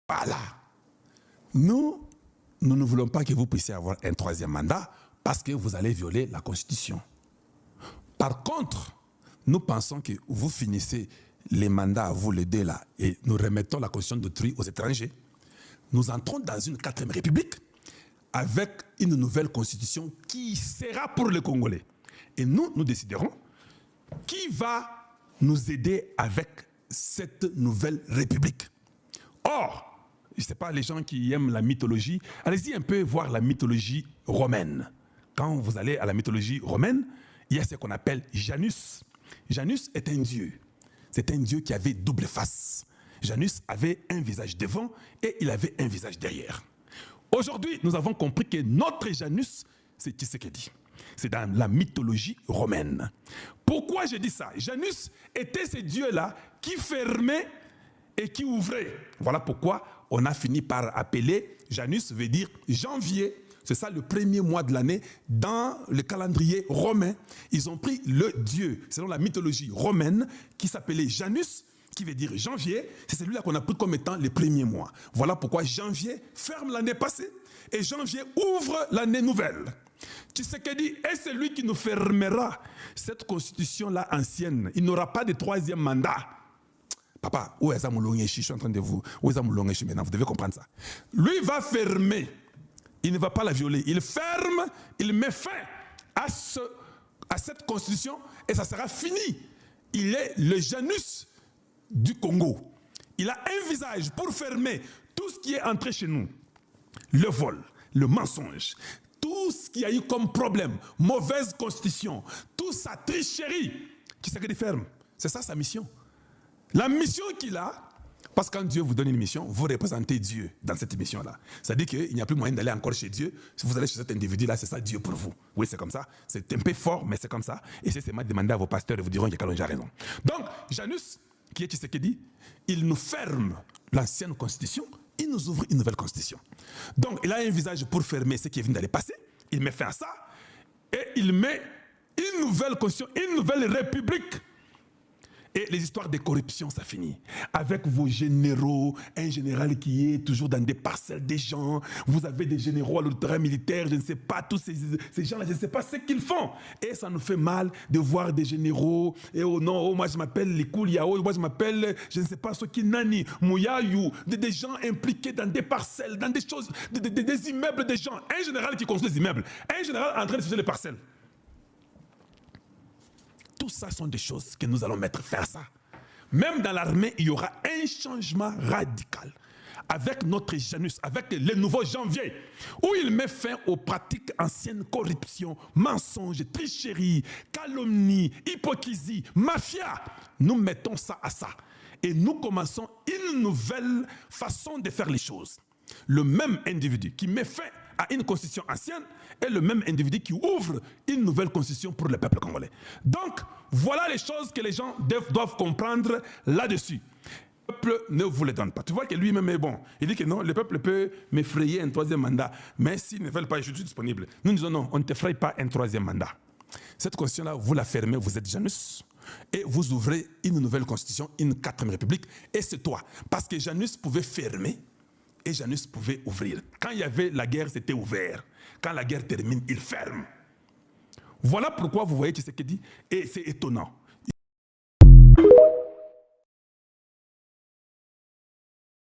Voilà. Nous ne voulons pas que vous puissiez avoir un troisième mandat parce que vous allez violer la Constitution. Par contre, nous pensons que vous finissez les mandats, vous les deux là, et nous remettons la Constitution d'autrui aux étrangers. Nous entrons dans une 4e République avec une nouvelle Constitution qui sera pour les Congolais. Et nous déciderons qui va nous aider avec cette nouvelle République. Or, je ne sais pas, les gens qui aiment la mythologie, allez-y un peu voir la mythologie romaine. Quand vous allez à la mythologie romaine, il y a ce qu'on appelle Janus. Janus est un dieu. C'est un dieu qui avait double face. Janus avait un visage devant et il avait un visage derrière. Aujourd'hui, nous avons compris que notre Janus, c'est Tshisekedi. C'est dans la mythologie romaine. Pourquoi je dis ça? Janus était ce dieu-là qui fermait et qui ouvrait. Voilà pourquoi on a fini par appeler, Janus veut dire janvier. C'est ça le premier mois de l'année dans le calendrier romain. Ils ont pris le dieu, selon la mythologie romaine, qui s'appelait Janus, qui veut dire janvier. C'est celui-là qu'on a pris comme étant le premier mois. Voilà pourquoi janvier ferme l'année passée et janvier ouvre l'année nouvelle. Tshisekedi est celui qui nous fermera cette constitution-là ancienne. Il n'aura pas de troisième mandat. Papa, où est Zamulongeshi? Je suis en train de vous... Où est Zamulongeshi maintenant? Vous devez comprendre ça. Lui va fermer. Il ne va pas la violer. Il ferme, il met fin à cette constitution et ça sera fini. Il est le Janus du Congo. Il a un visage pour fermer tout ce qui est entré chez nous. Le vol, le mensonge, tout ce qu'il y a eu comme problème, mauvaise constitution, toute sa tricherie, qui s'est ferme. C'est ça sa mission. La mission qu'il a, parce que quand Dieu vous donne une mission, vous représentez Dieu dans cette mission-là. Ça dit qu'il n'y a plus moyen d'aller encore chez Dieu. Si vous allez chez cet individu-là, c'est ça Dieu pour vous. Oui, c'est comme ça. C'est un peu fort, mais c'est comme ça. Et c'est seulement demander à vos pasteurs et vous diront qu'il y a Kalonji a raison. Donc, Janus, qui est Tshisekedi, il nous ferme l'ancienne constitution, il nous ouvre une nouvelle constitution. Donc, il a un visage pour fermer ce qui est venu d'aller passer. Il met fin à ça. Et il met une nouvelle constitution, une nouvelle république. Et les histoires de corruption, ça finit. Avec vos généraux, un général qui est toujours dans des parcelles des gens, vous avez des généraux à l'autorité militaire, je ne sais pas, tous ces gens-là, je ne sais pas ce qu'ils font. Et ça nous fait mal de voir des généraux, et oh non, oh, moi je m'appelle Likouliao, moi je m'appelle, je ne sais pas, Sokinani, Mouyayou, des gens impliqués dans des parcelles, dans des choses, des immeubles des gens. Un général qui construit des immeubles, un général en train de faire les parcelles. Tout ça sont des choses que nous allons mettre faire ça. Même dans l'armée, il y aura un changement radical. Avec notre Janus, avec le nouveau janvier, où il met fin aux pratiques anciennes, corruption, mensonge, tricherie, calomnie, hypocrisie, mafia. Nous mettons ça à ça. Et nous commençons une nouvelle façon de faire les choses. Le même individu qui met fin à une constitution ancienne est le même individu qui ouvre une nouvelle constitution pour le peuple congolais. Donc, voilà les choses que les gens doivent comprendre là-dessus. Le peuple ne vous les donne pas. Tu vois que lui-même est bon. Il dit que non, le peuple peut m'effrayer un troisième mandat. Mais s'ils ne veulent pas, je suis disponible. Nous disons non, on ne t'effraie pas un troisième mandat. Cette constitution-là, vous la fermez, vous êtes Janus. Et vous ouvrez une nouvelle constitution, une 4e République. Et c'est toi. Parce que Janus pouvait fermer. Et Janus pouvait ouvrir. Quand il y avait la guerre, c'était ouvert. Quand la guerre termine, il ferme. Voilà pourquoi vous voyez Tshisekedi. Et c'est étonnant.